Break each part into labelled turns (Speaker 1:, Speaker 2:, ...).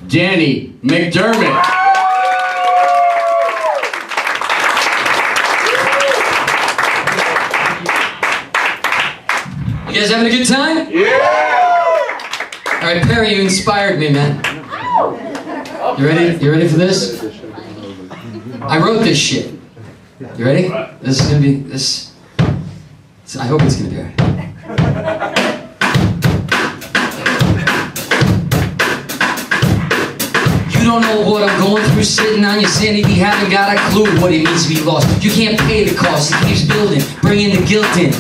Speaker 1: Danny McDermott.
Speaker 2: You guys having a good time?
Speaker 1: Yeah!
Speaker 2: Alright, Perry, you inspired me, man. You ready? You ready for this? I wrote this shit. You ready? This is gonna be, I hope it's gonna be alright. You don't know what I'm going through, sitting on your sanity, haven't got a clue what it means to be lost. You can't pay the cost, it keeps building, bringing the guilt in.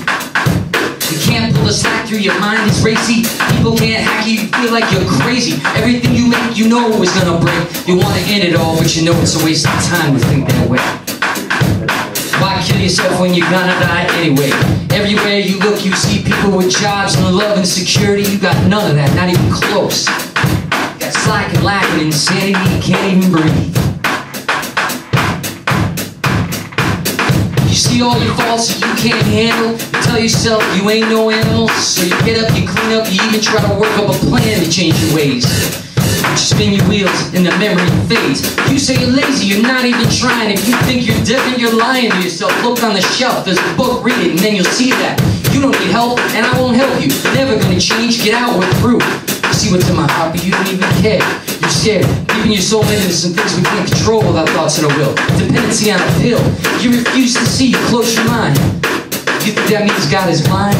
Speaker 2: You can't pull the slack through your mind, it's racy. People can't hack you, you feel like you're crazy. Everything you make, you know is gonna break. You wanna end it all, but you know it's a waste of time to think that way. Why kill yourself when you're gonna die anyway? Everywhere you look, you see people with jobs and love and security. You got none of that, not even close. You got slack and lack and insanity, you can't even breathe. You see all your faults that you can't handle. You tell yourself you ain't no animal. So you get up, you clean up, you even try to work up a plan to change your ways. You spin your wheels and the memory fades. You say you're lazy, you're not even trying. If you think you're different, you're lying to yourself. Look on the shelf, there's a book, read it, and then you'll see that you don't need help, and I won't help you. You're never gonna change, get out, we're through. You see what's in my heart, but you don't even care. You're scared, keeping your soul into some things we can't control without thoughts of the will. Dependency on a pill. You refuse to see, you close your mind. You think that means God is blind?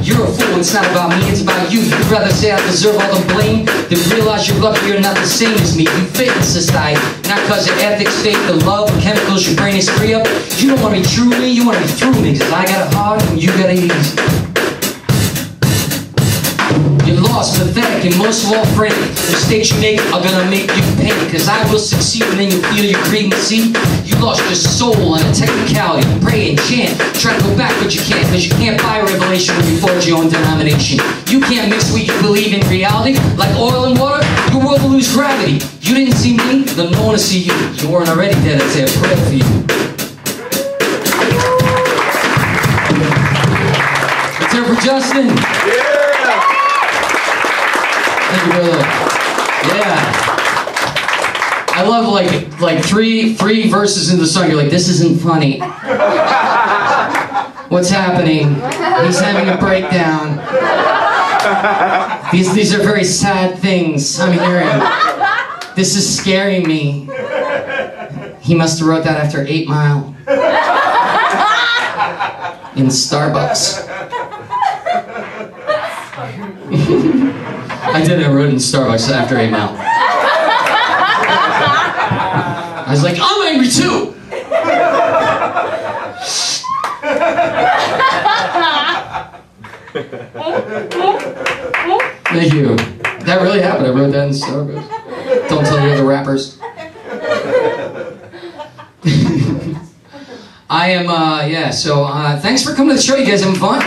Speaker 2: You're a fool, it's not about me, it's about you. You'd rather say I deserve all the blame than realize you're lucky you're not the same as me. You fit in society, not cause of ethics, faith, the love, and chemicals your brain is free of. You don't want to be true to me, you want to be through me, cause I got it hard and you got it easy. You're lost, pathetic, and most of all frantic. The mistakes you make are gonna make you pay, cause I will succeed, and then you feel your greed and see. You lost your soul on a technicality. You pray and chant, try to go back, but you can't, cause you can't buy revelation when you forge your own denomination. You can't mix what you believe in reality. Like oil and water, your world will lose gravity. You didn't see me, then no one will see you. You weren't already dead, I'd say a prayer for you. Let's hear it for Justin.
Speaker 1: Yeah!
Speaker 2: Thank you, brother. Yeah. I love like three verses in the song. You're like, this isn't funny. What's happening? He's having a breakdown. These are very sad things I'm hearing. This is scaring me. He must have wrote that after 8 Mile. In Starbucks. I did it, I wrote it in Starbucks after 8 Mile. I was like, I'm angry too! Thank you. That really happened, I wrote that in Starbucks. Don't tell the other rappers. I am, yeah, so thanks for coming to the show, you guys having fun?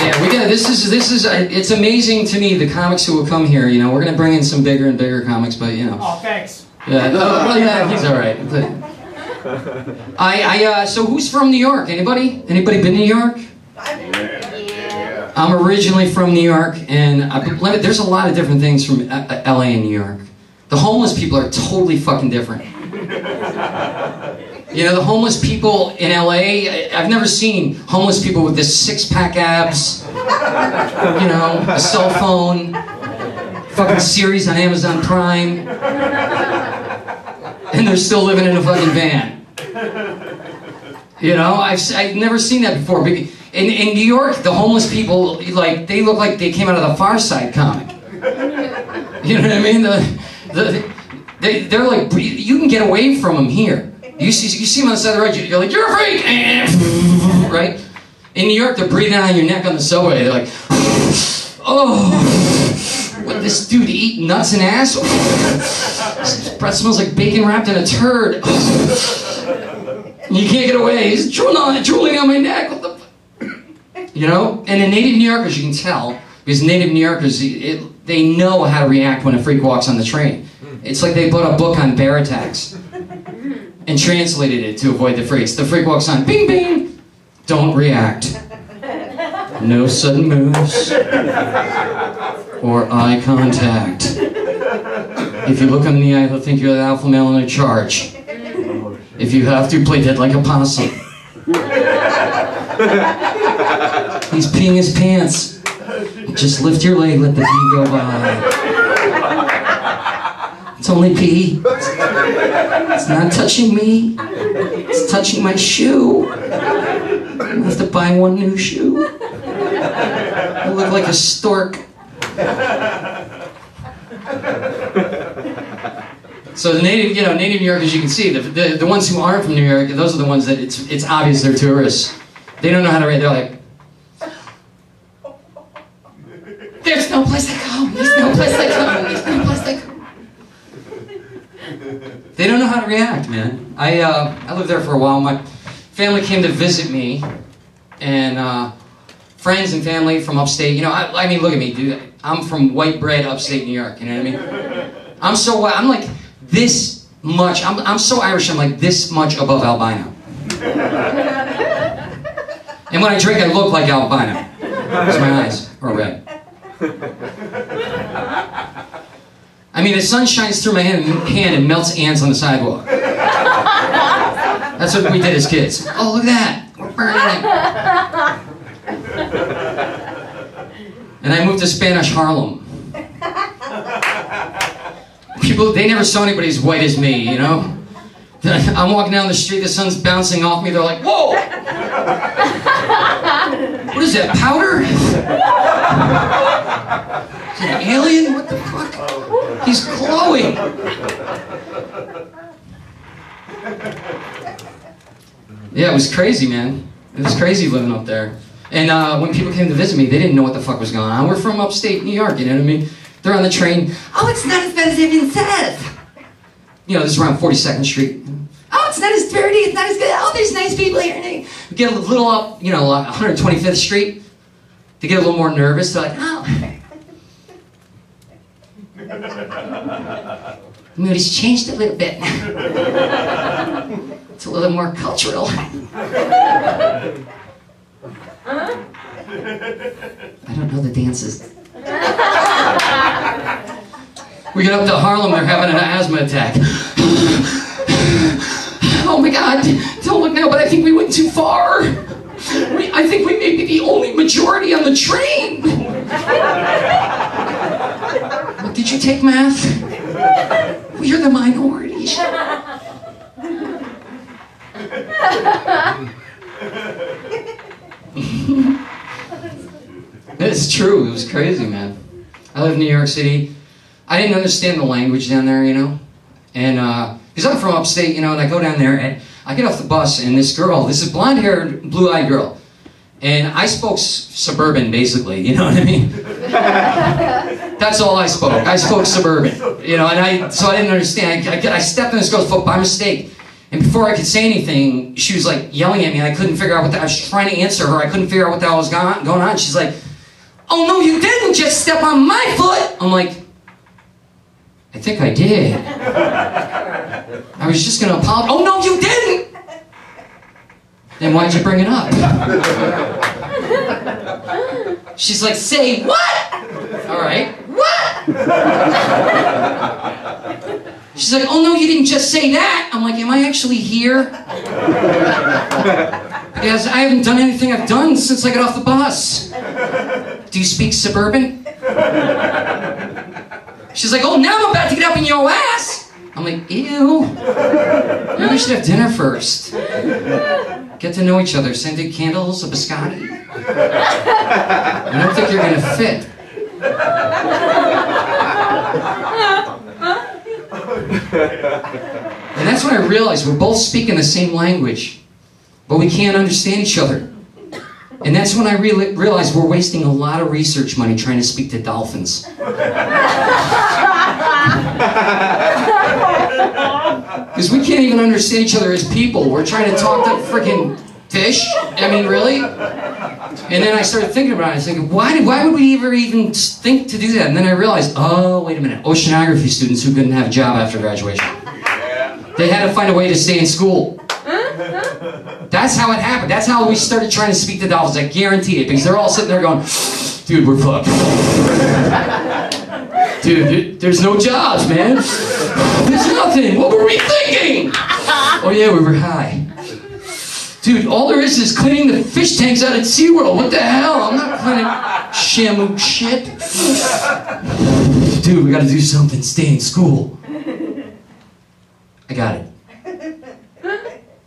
Speaker 2: Yeah, we got this is it's amazing to me, the comics who will come here, you know, we're going to bring in some bigger and bigger comics, but you know.
Speaker 3: Oh, thanks.
Speaker 2: Yeah, well, yeah, he's all right. But so who's from New York? Anybody? Anybody been to New York?
Speaker 4: Yeah.
Speaker 2: I'm originally from New York, and there's a lot of different things from LA and New York. The homeless people are totally fucking different. You know, the homeless people in LA, I've never seen homeless people with this 6-pack abs, you know, a cell phone, fucking series on Amazon Prime, and they're still living in a fucking van. You know, I've never seen that before. In New York, the homeless people, like, they look like they came out of the Far Side comic. You know what I mean? They're like, you can get away from them here. You see them on the side of the road, you're like, you're a freak! Right? In New York, they're breathing on your neck on the subway. They're like, oh, what, this dude eat nuts and ass? His breath smells like bacon wrapped in a turd. You can't get away. He's drooling on my neck. What the fuck? You know? And the native New Yorkers, you can tell, because native New Yorkers, they know how to react when a freak walks on the train. It's like they bought a book on bear attacks and translated it to avoid the freaks. The freak walks on, bing, bing, don't react. No sudden moves or eye contact. If you look him in the eye, he'll think you're the alpha male in charge. If you have to, play dead like a possum. He's peeing his pants. Just lift your leg, let the pee go by. It's only pee. It's not touching me. It's touching my shoe. I have to buy one new shoe. I look like a stork. So the native New Yorkers, you can see, the ones who aren't from New York, those are the ones that it's obvious they're tourists. They don't know how to read. They're like, there's no place to go. There's no place to go. There's no place to go. They don't know how to react, man. I lived there for a while. My family came to visit me, and friends and family from upstate. You know, I mean, look at me, dude. I'm from white bread, upstate New York. You know what I mean? I'm like this much. I'm so Irish. I'm like this much above albino. And when I drink, I look like albino because my eyes are red. I mean, the sun shines through my hand and melts ants on the sidewalk. That's what we did as kids. Oh, look at that. We're burning. And I moved to Spanish Harlem. People, they never saw anybody as white as me, you know? I'm walking down the street, the sun's bouncing off me, they're like, whoa! What is that, powder? Is it an alien? What the fuck? He's glowing! Yeah, it was crazy, man. It was crazy living up there. And when people came to visit me, they didn't know what the fuck was going on. We're from upstate New York, you know what I mean? They're on the train. Oh, it's not as bad as everyone says. You know, this is around 42nd Street. Oh, it's not as dirty, it's not as good. Oh, there's nice people here. We get a little up, you know, 125th Street. They get a little more nervous. They're like, oh. The mood has changed a little bit. It's a little more cultural. I don't know the dances. We get up to Harlem, they're having an asthma attack. Oh my God, don't look now, but I think we went too far. I think we may be the only majority on the train. What, did you take math? We are the minority. It's true, it was crazy, man. I live in New York City. I didn't understand the language down there, you know? And, because I'm from upstate, you know, and I go down there and I get off the bus and this girl, this is blonde-haired, blue-eyed girl. And I spoke suburban, basically, you know what I mean? That's all I spoke. I spoke suburban, you know, and so I didn't understand. I stepped in this girl's foot by mistake. And before I could say anything, she was like yelling at me and I couldn't figure out what I was trying to answer her. I couldn't figure out what the hell was going on. She's like, oh no, you didn't just step on my foot. I'm like, I think I did. I was just going to apologize. Oh no, you didn't. Then why'd you bring it up? She's like, say what? All right, what? She's like, oh no, you didn't just say that. I'm like, am I actually here? Because I haven't done anything I've done since I got off the bus. Do you speak suburban? She's like, oh, now I'm about to get up in your ass. I'm like, ew. Maybe we should have dinner first. Get to know each other, scented candles, a biscotti. I don't think you're gonna fit. And that's when I realized we're both speaking the same language, but we can't understand each other. And that's when I realized we're wasting a lot of research money trying to speak to dolphins. Because we can't even understand each other as people. We're trying to talk to freaking fish. I mean, really? And then I started thinking about it. I was thinking, why would we ever even think to do that? And then I realized, oh, wait a minute. Oceanography students who couldn't have a job after graduation. They had to find a way to stay in school. That's how it happened. That's how we started trying to speak to dolphins. I guarantee it, because they're all sitting there going, dude, we're fucked. Dude, there's no jobs, man. There's nothing. What were we thinking? Oh yeah, we were high. Dude, all there is cleaning the fish tanks out at SeaWorld. What the hell? I'm not cleaning shamu shit. Dude, we gotta do something. Stay in school. I got it.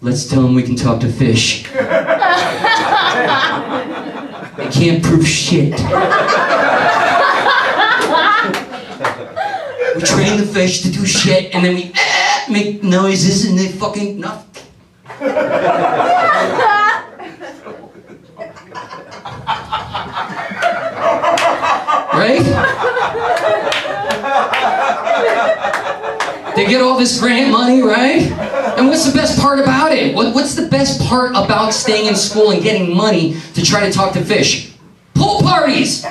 Speaker 2: Let's tell them we can talk to fish. They can't prove shit. We train the fish to do shit, and then we make noises, and they fucking nothing. Right? They get all this grant money, right? And what's the best part about it? What's the best part about staying in school and getting money to try to talk to fish? Pool parties!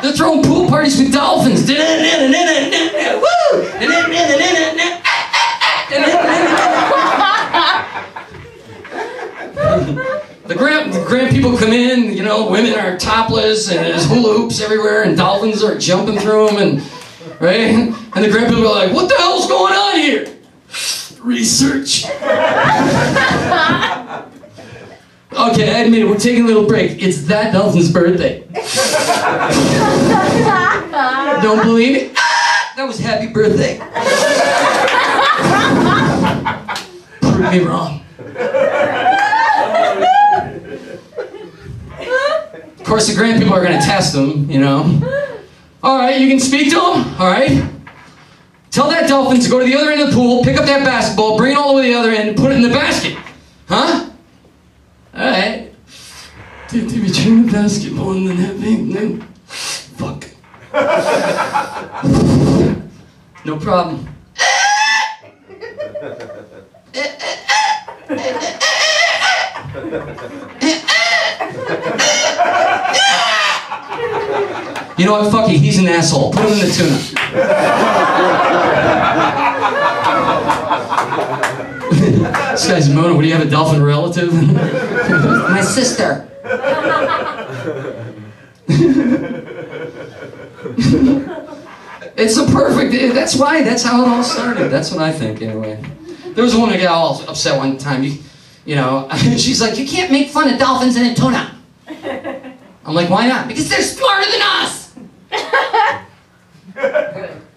Speaker 2: They're throwing pool parties with dolphins. Woo! The grant people come in, you know, women are topless and there's hula hoops everywhere and dolphins are jumping through them, and right? And the grant people are like, what the hell's going on here? Research. Okay, I admit it, we're taking a little break. It's that dolphin's birthday. Don't believe it? That was happy birthday. Prove me wrong. Of course, the grant people are going to test them, you know. All right, you can speak to them, all right? Tell that dolphin to go to the other end of the pool, pick up that basketball, bring it all the way to the other end, and put it in the basket. Huh? All right. Did we turn the basketball in the net, babe? No. Fuck. No problem. You know what? Fuck it. He's an asshole. Put him in the tuna. This guy's moaning. What do you have, a dolphin relative? My sister. It's a perfect. That's why. That's how it all started. That's what I think, anyway. There was a woman who got all upset one time. You know, she's like, you can't make fun of dolphins and a tuna. I'm like, why not? Because they're smarter than us.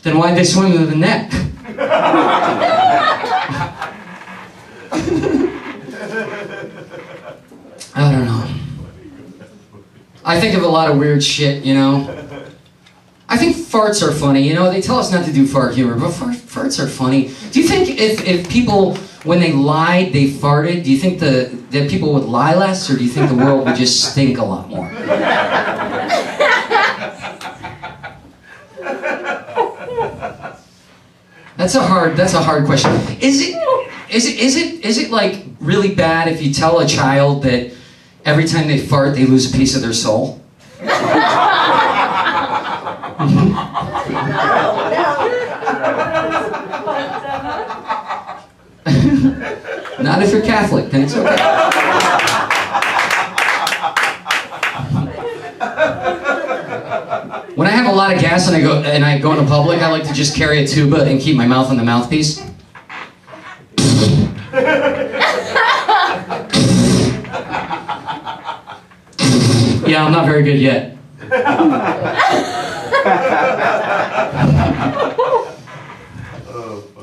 Speaker 2: Then why'd they swim to the net? I don't know. I think of a lot of weird shit, you know. I think farts are funny, you know. They tell us not to do fart humor, but farts are funny. Do you think if people, when they lied, they farted, do you think that people would lie less, or do you think the world would just stink a lot more? That's a hard question. Is it like really bad if you tell a child that every time they fart they lose a piece of their soul? Not if you're Catholic, then it's okay. When I have a lot of gas and I go into public, I like to just carry a tuba and keep my mouth on the mouthpiece. Yeah, I'm not very good yet.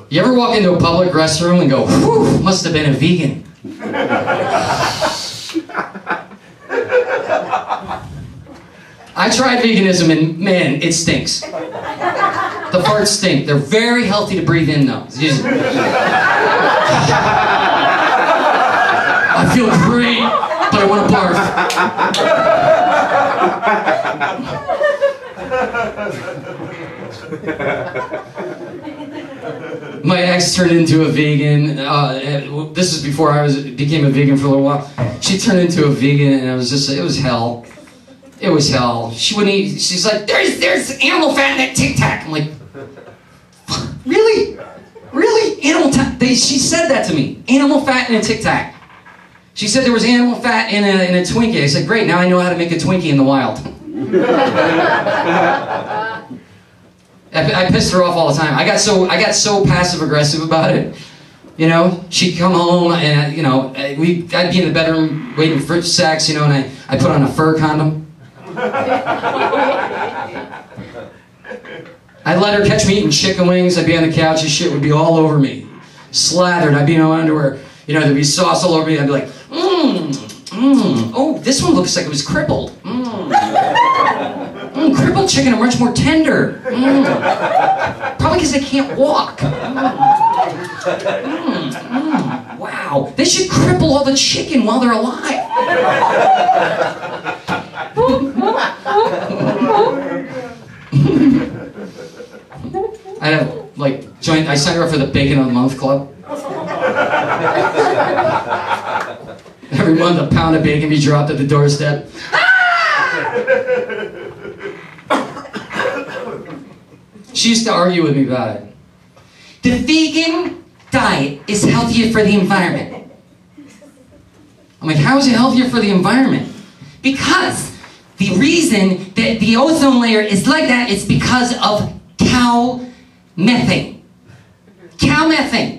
Speaker 2: You ever walk into a public restroom and go, whew, must have been a vegan? I tried veganism and man, it stinks. The farts stink. They're very healthy to breathe in though. I feel great, but I want to barf. My ex turned into a vegan. This is before I became a vegan for a little while. she turned into a vegan, and it was just, it was hell. It was hell. She wouldn't eat. She's like, there's animal fat in that Tic Tac. I'm like, really? Really? She said that to me. Animal fat in a Tic Tac. She said there was animal fat in a Twinkie. I said, great, now I know how to make a Twinkie in the wild. I pissed her off all the time. I got so passive aggressive about it. You know, she'd come home and I'd be in the bedroom waiting for sex. You know, and I put on a fur condom. I'd let her catch me eating chicken wings. I'd be on the couch and shit would be all over me, slathered. I'd be in my underwear. You know, there'd be sauce all over me. I'd be like, oh, this one looks like it was crippled. Crippled chicken are much more tender. Probably because they can't walk. Wow. They should cripple all the chicken while they're alive. I have, I signed her up for the Bacon of the Month Club. Every month a pound of bacon be dropped at the doorstep. She used to argue with me about it. The vegan diet is healthier for the environment. I'm like, how is it healthier for the environment? Because the reason that the ozone layer is like that is because of cow methane. Cow methane.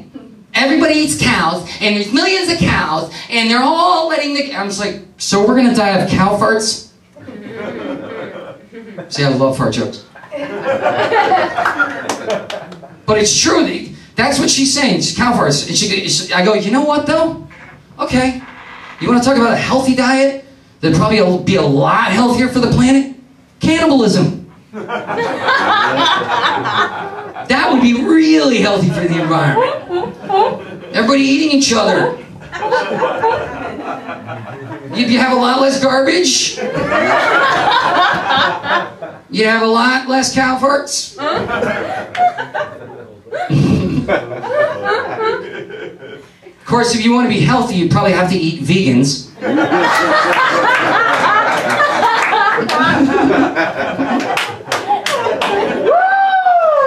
Speaker 2: Everybody eats cows, and there's millions of cows, and they're all letting the... I'm just like, so we're gonna die of cow farts? See, I love fart jokes. But it's true. That's what she's saying. It's cow farts. And I go, you know what, though? Okay. You want to talk about a healthy diet? That'd probably be a lot healthier for the planet? Cannibalism. That would be really healthy for the environment. Everybody eating each other. You'd have a lot less garbage. You'd have a lot less cow farts. Of course, if you want to be healthy, you'd probably have to eat vegans.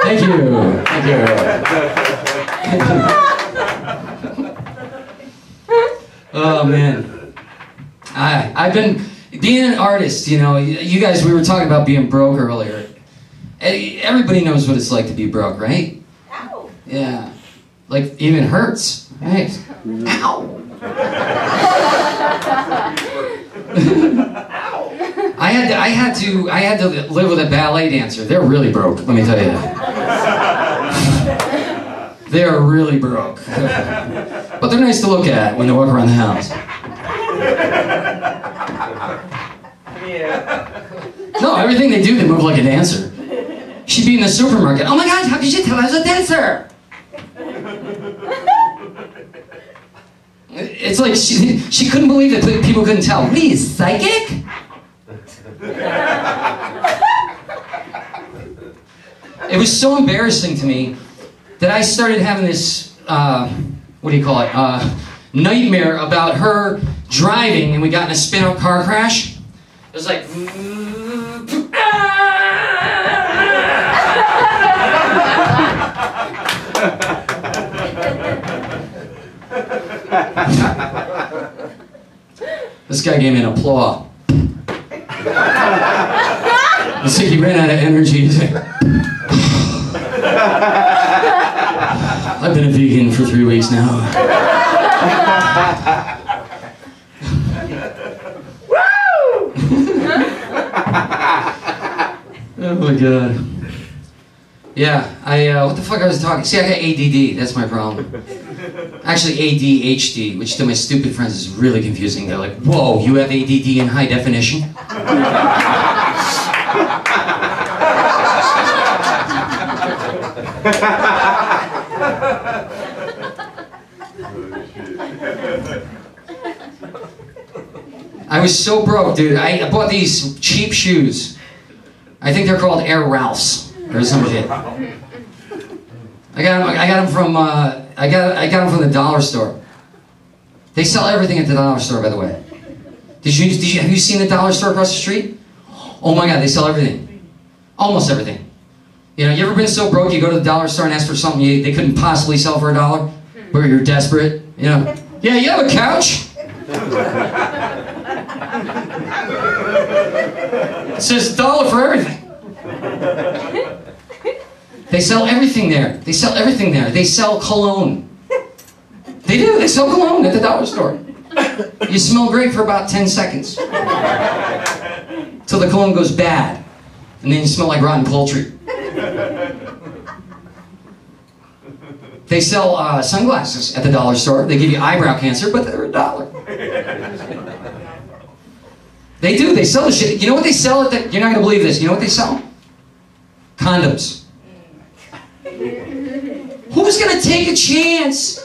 Speaker 2: Thank you. Thank you. Oh, man. I've been... Being an artist, you know, you guys, we were talking about being broke earlier. Everybody knows what it's like to be broke, right? Ow. Yeah. Like, even hurts, right? Ow. I had to live with a ballet dancer. They're really broke, let me tell you that. They're really broke. But they're nice to look at when they walk around the house. No, everything they do, they move like a dancer. She'd be in the supermarket. Oh my God, how could you tell I was a dancer? It's like she couldn't believe that people couldn't tell. What are you, psychic? It was so embarrassing to me that I started having this, what do you call it, nightmare about her driving, and we got in a spin-out car crash. It was like... This guy gave me an applause. It's like he ran out of energy. He's like, I've been a vegan for 3 weeks now. Oh my God. Yeah, what the fuck I was talking? See, I got ADD, that's my problem. Actually, ADHD, which to my stupid friends is really confusing. They're like, whoa, you have ADD in high definition? I was so broke, dude. I bought these cheap shoes. I think they're called Air Ralphs or some shit. I got them from the dollar store. They sell everything at the dollar store, by the way. Have you seen the dollar store across the street? Oh my God, they sell everything. Almost everything. You know, you ever been so broke you go to the dollar store and ask for something they couldn't possibly sell for $1? Where you're desperate, you know? Yeah, you have a couch? It says $1 for everything. They sell everything there. They sell everything there. They sell cologne. They do. They sell cologne at the dollar store. You smell great for about 10 seconds. Till the cologne goes bad. And then you smell like rotten poultry. They sell sunglasses at the dollar store. They give you eyebrow cancer, but they're $1. They do. They sell the shit. You know what they sell at the... You're not going to believe this. You know what they sell? Condoms. Who's going to take a chance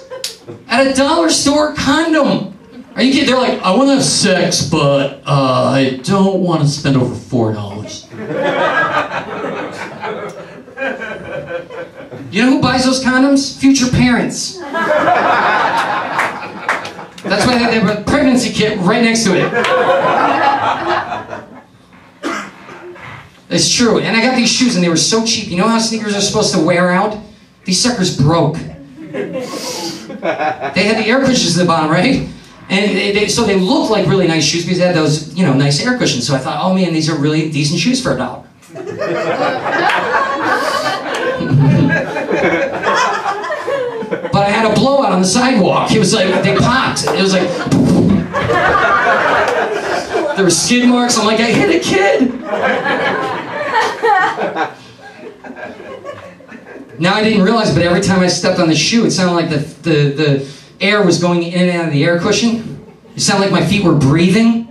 Speaker 2: at a dollar store condom? Are you kidding? They're like, I want to have sex, but I don't want to spend over $4. You know who buys those condoms? Future parents. That's why they have a pregnancy kit right next to it. It's true. And I got these shoes and they were so cheap. You know how sneakers are supposed to wear out? These suckers broke. They had the air cushions at the bottom, right? And so they looked like really nice shoes because they had those, you know, nice air cushions. So I thought, oh man, these are really decent shoes for $1. But I had a blowout on the sidewalk. It was like, they popped. It was like, there were skid marks. I'm like, I hit a kid. Now I didn't realize, but every time I stepped on the shoe, it sounded like the air was going in and out of the air cushion. It sounded like my feet were breathing.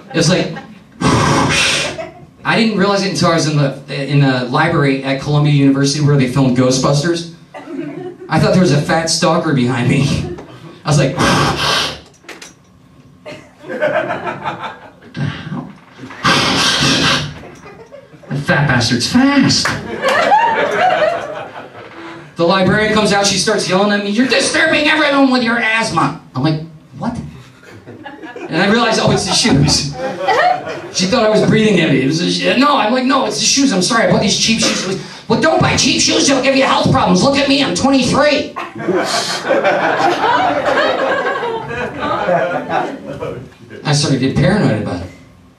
Speaker 2: It was like, I didn't realize it until I was in the library at Columbia University where they filmed Ghostbusters. I thought there was a fat stalker behind me. I was like, the fat bastard's fast. The librarian comes out, she starts yelling at me, you're disturbing everyone with your asthma. I'm like, what? And I realized, oh, it's the shoes. She thought I was breathing heavy. It was no, I'm like, no, it's the shoes. I'm sorry, I bought these cheap shoes. Well, don't buy cheap shoes, they'll give you health problems. Look at me, I'm 23. I started getting paranoid about it.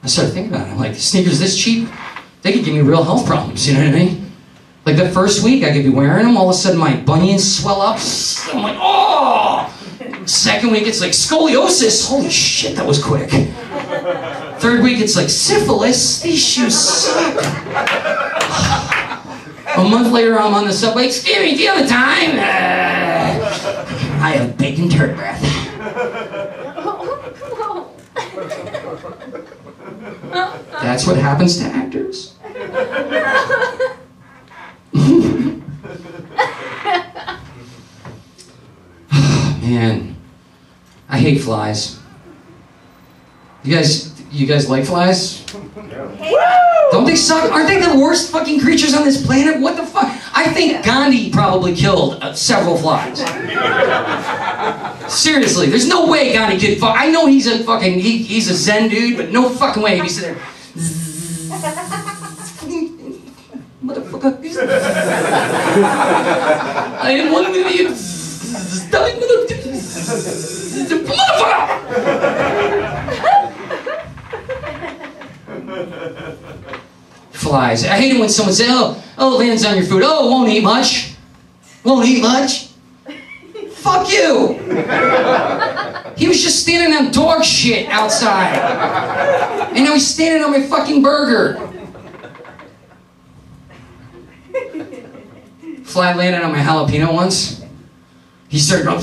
Speaker 2: I started thinking about it. I'm like, sneakers this cheap, they could give me real health problems, you know what I mean? Like the first week I could be wearing them, all of a sudden my bunions swell up. I'm like, oh! Second week it's like scoliosis. Holy shit, that was quick. Third week it's like syphilis. These shoes suck. A month later I'm on the subway. Excuse me, do you have time? I have bacon turd breath. That's what happens to actors. Man, I hate flies. You guys like flies? Don't they suck? Aren't they the worst fucking creatures on this planet? What the fuck? I think Gandhi probably killed several flies. Seriously, there's no way Gandhi could fuck. I know he's a fucking, he's a Zen dude, but no fucking way he's sitting there. Motherfucker. I am one with you. Flies. I hate it when someone says, oh, it lands on your food. Oh, won't eat much. Won't eat much. Fuck you. He was just standing on dog shit outside. And now he's standing on my fucking burger. Fly landed on my jalapeno once. He started going,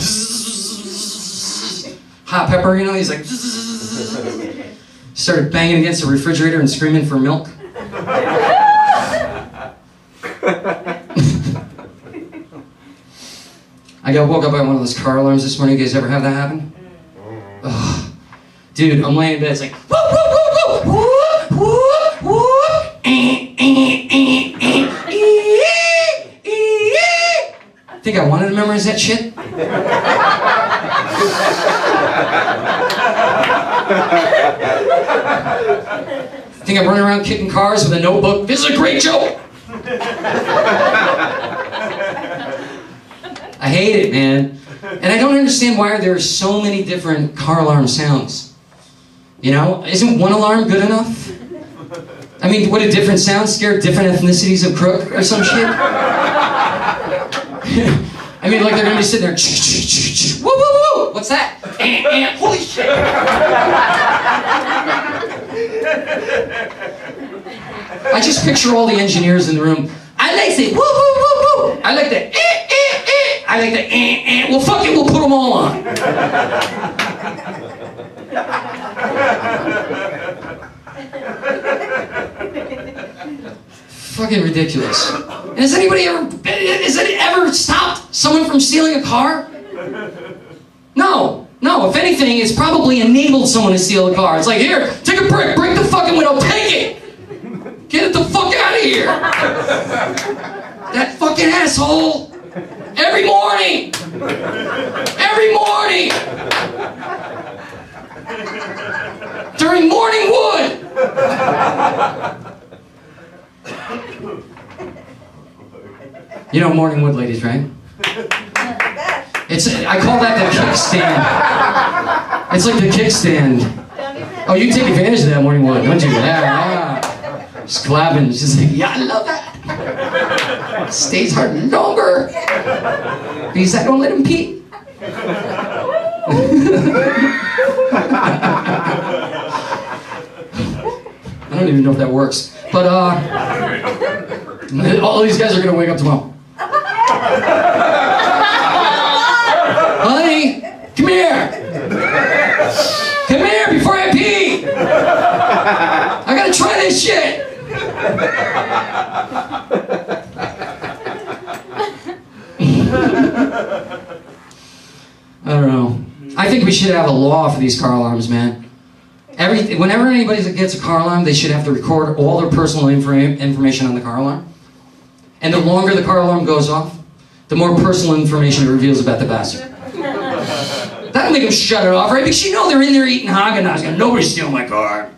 Speaker 2: hot pepper, you know, he's like, started banging against the refrigerator and screaming for milk. I got woke up by one of those car alarms this morning. You guys ever have that happen? Ugh. Dude, I'm laying in bed, it's like, woo, woo, woo, woo, woo, woo, woo, Think I wanted to memorize that shit? Think I'm running around kicking cars with a notebook? This is a great joke! I hate it, man. And I don't understand why there are so many different car alarm sounds. You know, isn't one alarm good enough? I mean, would a different sound scare different ethnicities of crook or some shit? I mean, like they're gonna be sitting there, woo, woo, woo! What's that? Holy shit! I just picture all the engineers in the room. I like the woo, woo, woo, woo. I like the I like the Well, fuck it, we'll put them all on. Fucking ridiculous. And has it ever stopped someone from stealing a car? No. No, if anything, it's probably enabled someone to steal a car. It's like, here, take a brick, break the fucking window, take it! Get it the fuck out of here! That fucking asshole! Every morning! Every morning! During morning wood! You know morning wood, ladies, right? I call that the kickstand. It's like the kickstand. Oh, you take advantage of that morning wood, don't you? Yeah. Just clapping. It's just like, yeah, I love that. It stays hard longer. Because I don't let him pee. I don't even know if that works. But, all these guys are going to wake up tomorrow. Honey, come here. Come here before I pee. I got to try this shit. I don't know. I think we should have a law for these car alarms, man. Whenever anybody gets a car alarm, they should have to record all their personal information on the car alarm. And the longer the car alarm goes off, the more personal information it reveals about the bastard. That'll make them shut it off, right? Because you know they're in there eating Haagen-Dazs going, nobody's stealing my car.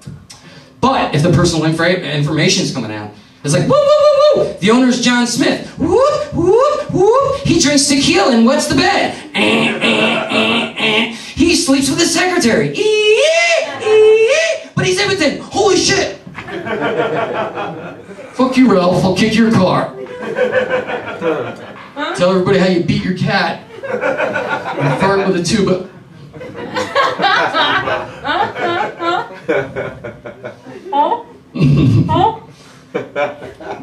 Speaker 2: But if the personal information is coming out, it's like, woo, woo, woo, woo. The owner's John Smith. Whoop, whoop, whoop. He drinks tequila and wets the bed. He sleeps with his secretary. But he's everything. Holy shit. Fuck you, Ralph. I'll kick your car. Tell everybody how you beat your cat. And fart with a tuba.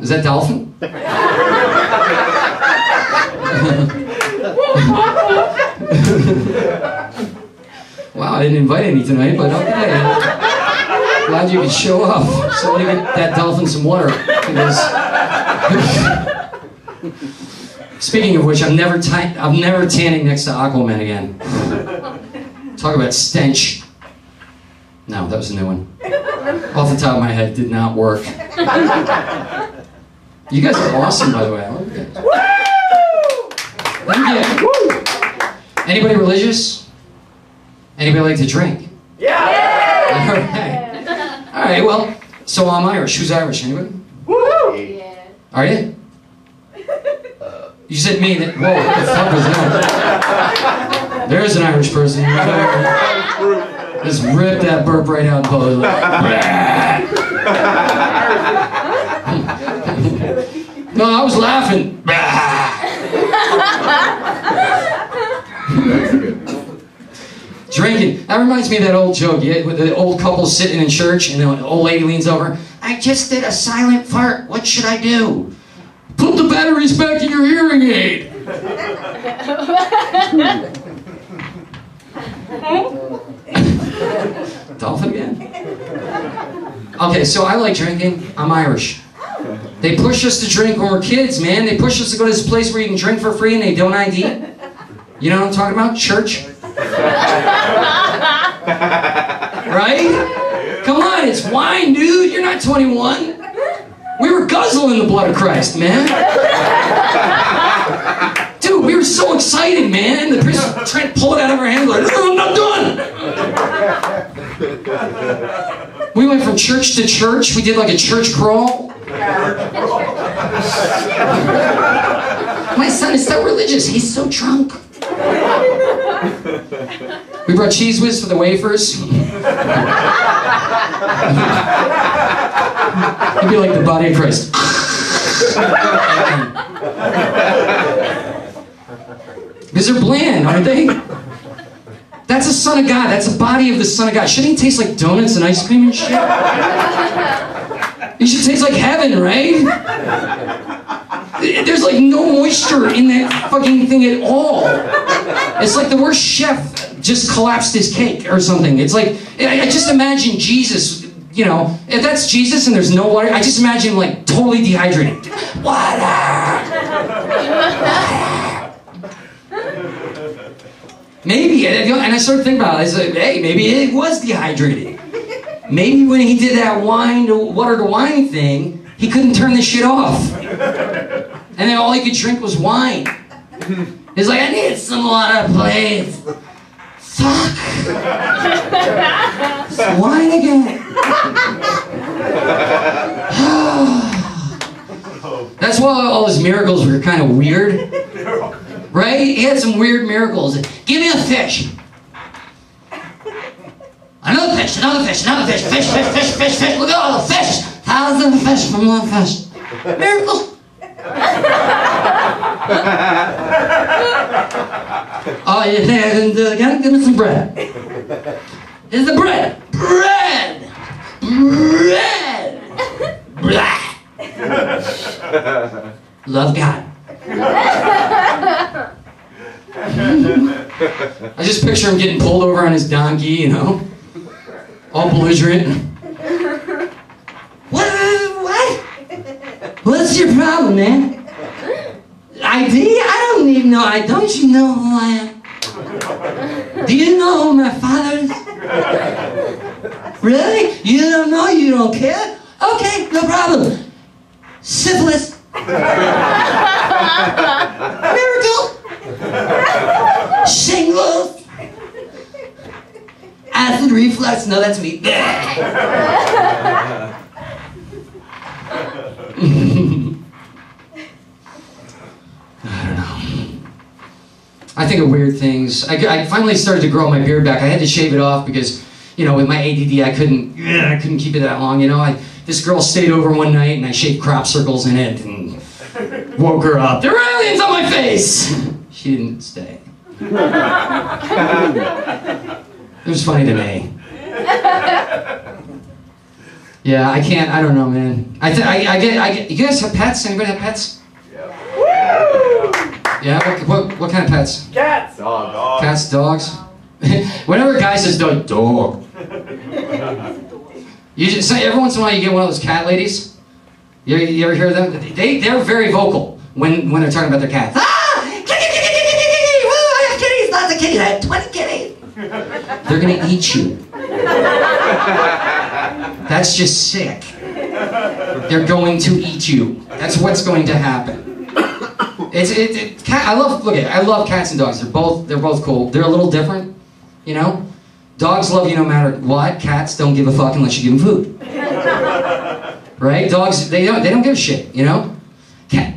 Speaker 2: Is that dolphin? Wow, I didn't invite any tonight, but okay. Glad you could show up. Somebody get that dolphin some water. Speaking of which, I'm never tanning next to Aquaman again. Talk about stench. No, that was a new one. Off the top of my head, did not work. You guys are awesome, by the way. I love you guys. Thank you. Anybody religious? Anybody like to drink? Yeah! All right. All right, well, so I'm Irish. Who's Irish? Anybody? Woo! Yeah. Are you? You said me. Whoa, what the fuck was that? There's an Irish person. Just rip that burp right out in public. No, I was laughing. Drinking. That reminds me of that old joke. With the old couple sitting in church, and the old lady leans over. I just did a silent fart. What should I do? Put the batteries back in your hearing aid. Dolphin again? Okay, so I like drinking. I'm Irish. They push us to drink when we're kids, man. They push us to go to this place where you can drink for free and they don't ID. You know what I'm talking about? Church. Right? Come on, it's wine, dude. You're not 21. We were guzzling the blood of Christ, man. Dude, we were so excited, man. The priest was trying to pull it out of our hands like, oh, I'm not done. We went from church to church. We did like a church crawl. My son is so religious. He's so drunk. We brought Cheese Whiz for the wafers. It'd be like the body of Christ. Because they're bland, aren't they? That's a son of God. That's the body of the son of God. Shouldn't he taste like donuts and ice cream and shit? He should taste like heaven, right? There's like no moisture in that fucking thing at all. It's like the worst chef just collapsed his cake or something. It's like, I just imagine Jesus, you know, if that's Jesus and there's no water, I just imagine him like totally dehydrated. Water! Maybe, and I started thinking about it. I said, hey, maybe it was dehydrated. Maybe when he did that water to wine thing, he couldn't turn this shit off. And then all he could drink was wine. He's like, I need some water, please. Fuck. Wine again. That's why all his miracles were kind of weird. Right? He had some weird miracles. Give me a fish. Another fish, another fish, another fish. Fish, fish, fish, fish, fish. Look at all the fish. 1,000 fish from one fish. Miracles. Oh, yeah, and give me some bread. Here's the bread. Bread. Bread. Bread. Love God. I just picture him getting pulled over on his donkey, you know, all belligerent. What? What's your problem, man? ID? I don't need no ID. Don't you know who I am? Do you know who my father is? Really? You don't know? You don't care? Okay, no problem. Syphilis. Miracle. Shingles. Acid reflux. No, that's me. I don't know. I think of weird things. I finally started to grow my beard back. I had to shave it off because, you know, with my ADD, I couldn't keep it that long. You know, this girl stayed over one night and I shaved crop circles in it and woke her up. There were aliens on my face. She didn't stay. It was funny to me. Yeah, I can't. I don't know, man. I get. You guys have pets? Anybody have pets? Yeah, what kind of pets?
Speaker 4: Cats. Dogs.
Speaker 2: Cats, dogs. Whenever a guy says dog. You just say every once in a while you get one of those cat ladies. You ever hear them? They're very vocal when they're talking about their cats. Ah, kitty! Woo, I have kitties, lots of kitties. I have 20 kitties. They're gonna eat you. That's just sick. They're going to eat you. That's what's going to happen. I love cats and dogs. They're both cool. They're a little different, you know. Dogs love you no matter what. Cats don't give a fuck unless you give them food. Right? Dogs, they don't give a shit, you know.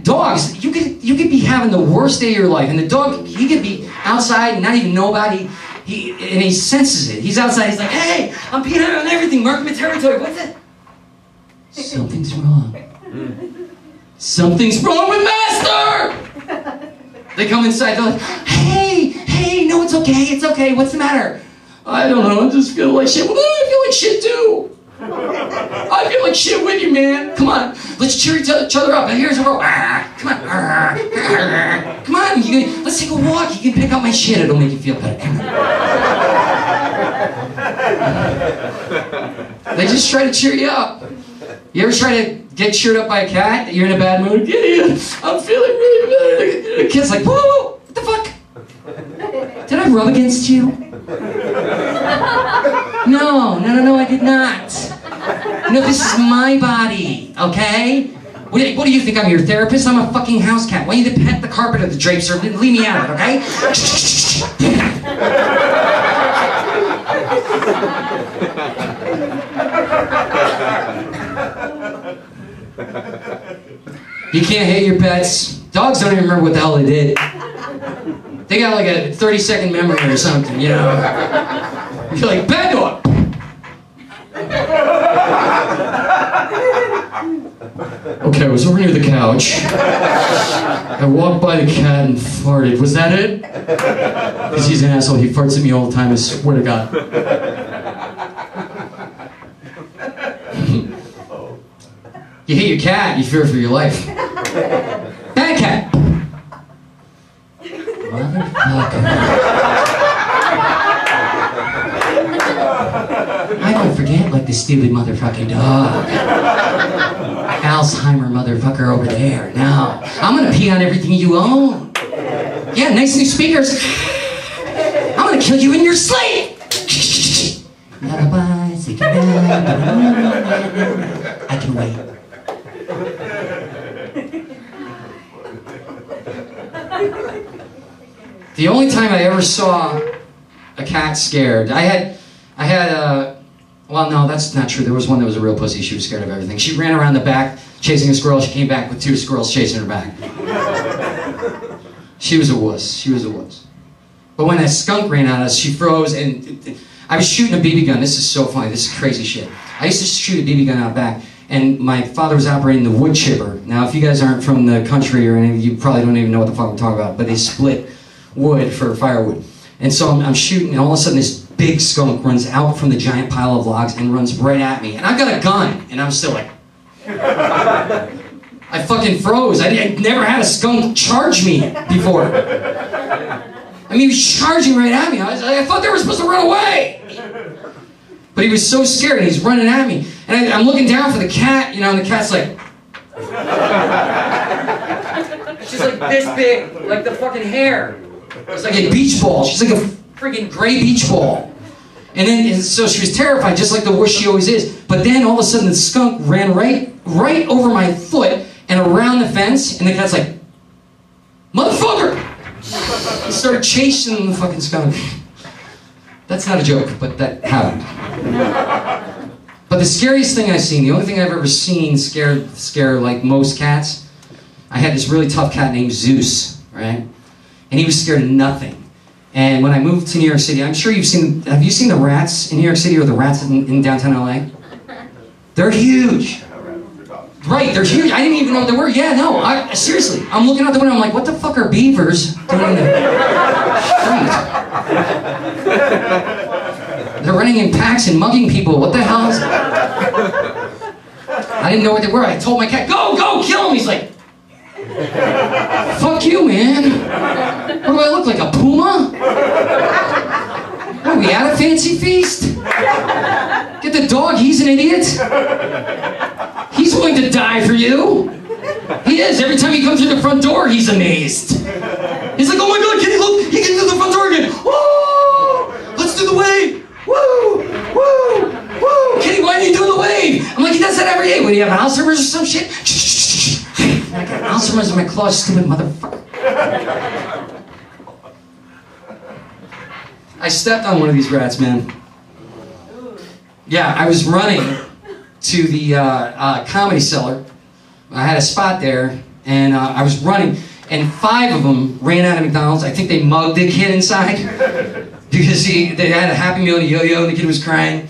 Speaker 2: Dogs, you could be having the worst day of your life, and the dog, he could be outside and not even nobody. He senses it. He's outside. He's like, hey, I'm peeing out on everything. Mark my territory. What's it? Something's wrong. Something's wrong with Master! They come inside, they're like, hey, no, it's okay, what's the matter? I don't know, I just feel like shit. Well, I feel like shit too. I feel like shit with you, man. Come on, let's cheer each other up. And here's a roll. Come on. Come on, let's take a walk. You can pick up my shit, it'll make you feel better. Come on. They just try to cheer you up. You ever try to get cheered up by a cat? You're in a bad mood? I'm feeling really bad. The kid's like, whoa, what the fuck? Did I rub against you? No, I did not. No, this is my body, okay? What do you think, I'm your therapist? I'm a fucking house cat. I want you to pet the carpet or the drapes or leave me out of it, okay? You can't hate your pets. Dogs don't even remember what the hell they did. They got like a 30-second memory or something, you know? You're like, bad dog! Okay, I was over near the couch. I walked by the cat and farted. Was that it? Because he's an asshole. He farts at me all the time, I swear to God. You hate your cat, you fear for your life. Bad cat! Motherfucker. I don't forget like the stupid motherfucking dog. Alzheimer motherfucker over there. No. I'm gonna pee on everything you own. Yeah, nice new speakers. I'm gonna kill you in your sleep! Lullaby, say goodnight. I can wait. The only time I ever saw a cat scared, I had well, no, that's not true. There was one that was a real pussy. She was scared of everything. She ran around the back chasing a squirrel. She came back with 2 squirrels chasing her back. She was a wuss. She was a wuss. But when that skunk ran at us, she froze, and I was shooting a BB gun. This is so funny. This is crazy shit. I used to shoot a BB gun out back, and my father was operating the wood chipper. Now, if you guys aren't from the country or anything, you probably don't even know what the fuck I'm talking about, but they split wood for firewood. And so I'm shooting, and all of a sudden this big skunk runs out from the giant pile of logs and runs right at me. And I've got a gun, and I'm still like... I fucking froze. I never had a skunk charge me before. I mean, he was charging right at me. I thought they were supposed to run away. But he was so scared, and he's running at me. And I'm looking down for the cat, you know, and the cat's like... She's like this big, like the fucking hair. It's like a beach ball. She's like a freaking gray beach ball. And then, so she was terrified, just like the wuss she always is. But then all of a sudden the skunk ran right over my foot and around the fence, and the cat's like, motherfucker! He started chasing the fucking skunk. That's not a joke, but that happened. But the scariest thing I've seen, the only thing I've ever seen scare like most cats, I had this really tough cat named Zeus, right? And he was scared of nothing. And when I moved to New York City, I'm sure have you seen the rats in New York City or the rats in downtown LA? They're huge. Right, they're huge. I didn't even know what they were. Yeah, no, seriously. I'm looking out the window, I'm like, what the fuck are beavers doing in the street? They're running in packs and mugging people. What the hell is I didn't know what they were. I told my cat, go, kill him. He's like, fuck you, man. What do I look like, a puma? Are we at a fancy feast? Get the dog, he's an idiot. He's willing to die for you. He is. Every time he comes through the front door, he's amazed. He's like, oh my God, Kitty, look, he gets through the front door again. Woo! Let's do the wave. Woo! Woo! Woo! Kitty, why are you doing the wave? I'm like, he does that every day. When you have Alzheimer's or some shit? I got Alzheimer's in my claws, stupid motherfucker. I stepped on one of these rats, man. Yeah, I was running to the Comedy Cellar. I had a spot there, and I was running, and 5 of them ran out of McDonald's. I think they mugged the kid inside because they had a Happy Meal and a yo-yo, and the kid was crying.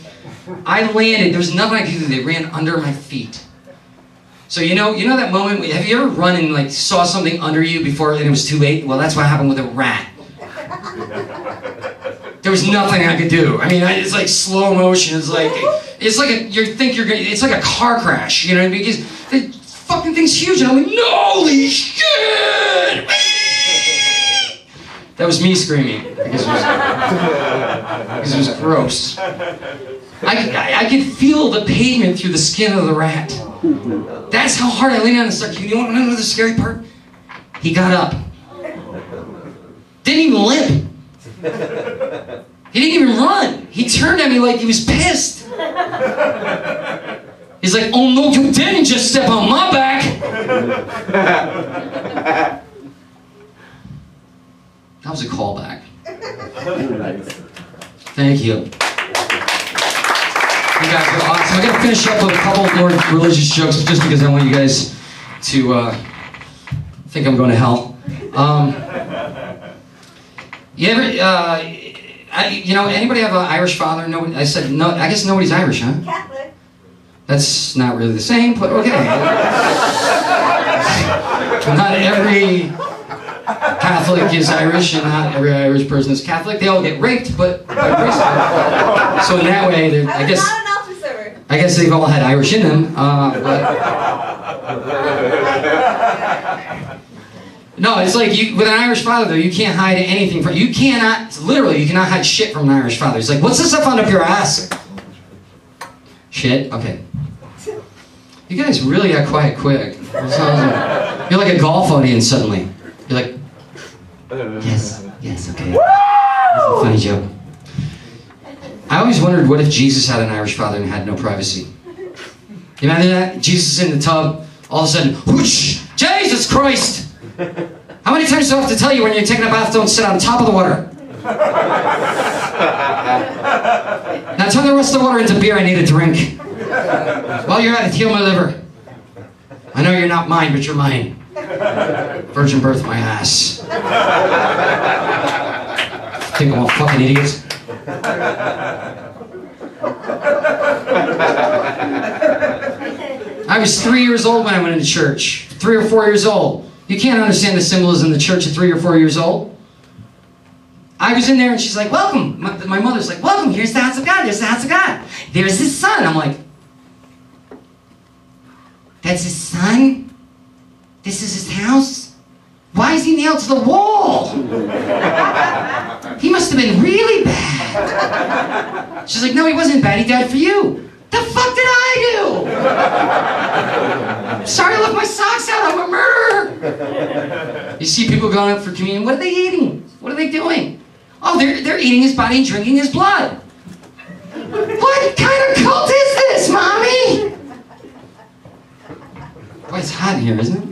Speaker 2: I landed. There was nothing I could do. They ran under my feet. So you know that moment. Have you ever run and like saw something under you before and it was too late? Well, that's what happened with a rat. There was nothing I could do. I mean, it's like slow motion. It's like it's like a car crash. You know, because the fucking thing's huge, and I'm like, holy shit! That was me screaming because it was gross. I could feel the pavement through the skin of the rat. That's how hard I laid down and started. You want to know the scary part? He got up. Didn't even limp. He didn't even run. He turned at me like he was pissed. He's like, oh no, you didn't just step on my back. That was a callback. Thank you. You guys are awesome. I'm going to finish up with a couple more religious jokes just because I want you guys to think I'm going to hell. You ever, you know, anybody have an Irish father? Nobody. I said no. I guess nobody's Irish, huh?
Speaker 3: Catholic.
Speaker 2: That's not really the same, but okay. Not every Catholic is Irish, and not every Irish person is Catholic. They all get raped, but by priests. So in that way, I guess.
Speaker 3: Not an altar server.
Speaker 2: I guess they've all had Irish in them, no, it's like you, with an Irish father though, you can't hide anything from. You cannot, literally, you cannot hide shit from an Irish father. He's like, "What's this up on up your ass?" Shit. Okay. You guys really got quiet quick. You're like a golf audience suddenly. You're like, yes, okay. That's a funny joke. I always wondered, what if Jesus had an Irish father and had no privacy? You imagine that? Jesus in the tub, all of a sudden, whoosh! Jesus Christ! How many times do I have to tell you when you're taking a bath, don't sit on top of the water? Now turn the rest of the water into beer, I need a drink. While you're at it, heal my liver. I know you're not mine, but you're mine. Virgin birth my ass. Think I'm all fucking idiots? I was 3 years old when I went into church. 3 or 4 years old. You can't understand the symbolism in the church at 3 or 4 years old. I was in there and she's like, welcome. My mother's like, welcome, here's the house of God, here's the house of God. There's his son. I'm like, that's his son? This is his house? Why is he nailed to the wall? He must have been really bad. She's like, no, he wasn't bad, he died for you. The fuck did I do? Sorry I left my socks out, I'm a murderer. You see people going up for communion, what are they eating? What are they doing? Oh, they're eating his body and drinking his blood. What kind of cult is this, Mommy? Boy, it's hot in here, isn't it?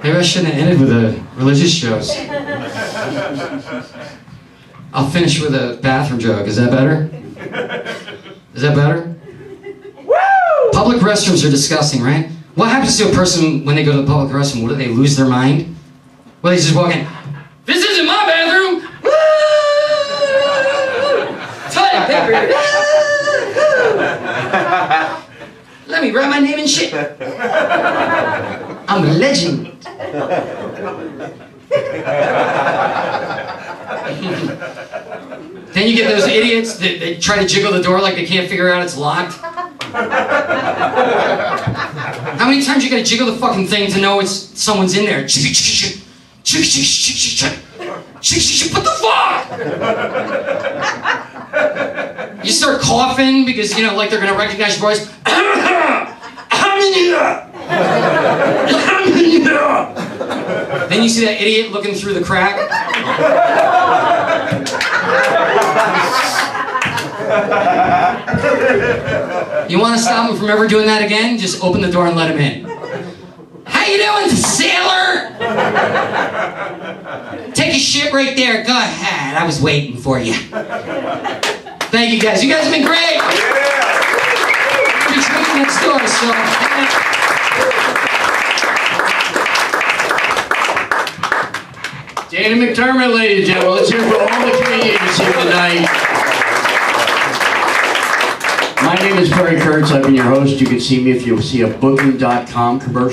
Speaker 2: Maybe I shouldn't have ended with the religious shows. I'll finish with a bathroom joke. Is that better? Is that better? Woo! Public restrooms are disgusting, right? What happens to a person when they go to the public restroom? What, do they lose their mind? Well, they just walk in. This isn't my bathroom! Woo! Toilet paper! Let me write my name in shit. I'm a legend. Then you get those idiots that they try to jiggle the door like they can't figure out it's locked. How many times you gotta jiggle the fucking thing to know it's someone's in there? What the fuck? You start coughing because, you know, like they're gonna recognize your voice. Then you see that idiot looking through the crack. You want to stop him from ever doing that again? Just open the door and let him in. How you doing, sailor? Take a shit right there. Go ahead. I was waiting for you. Thank you guys. You guys have been great. Pretty tricky next door, so.
Speaker 1: Danny McDermott, ladies and gentlemen. Let's hear for all the comedians here tonight. My name is Perry Kurtz. I've been your host. You can see me if you see a booking.com commercial.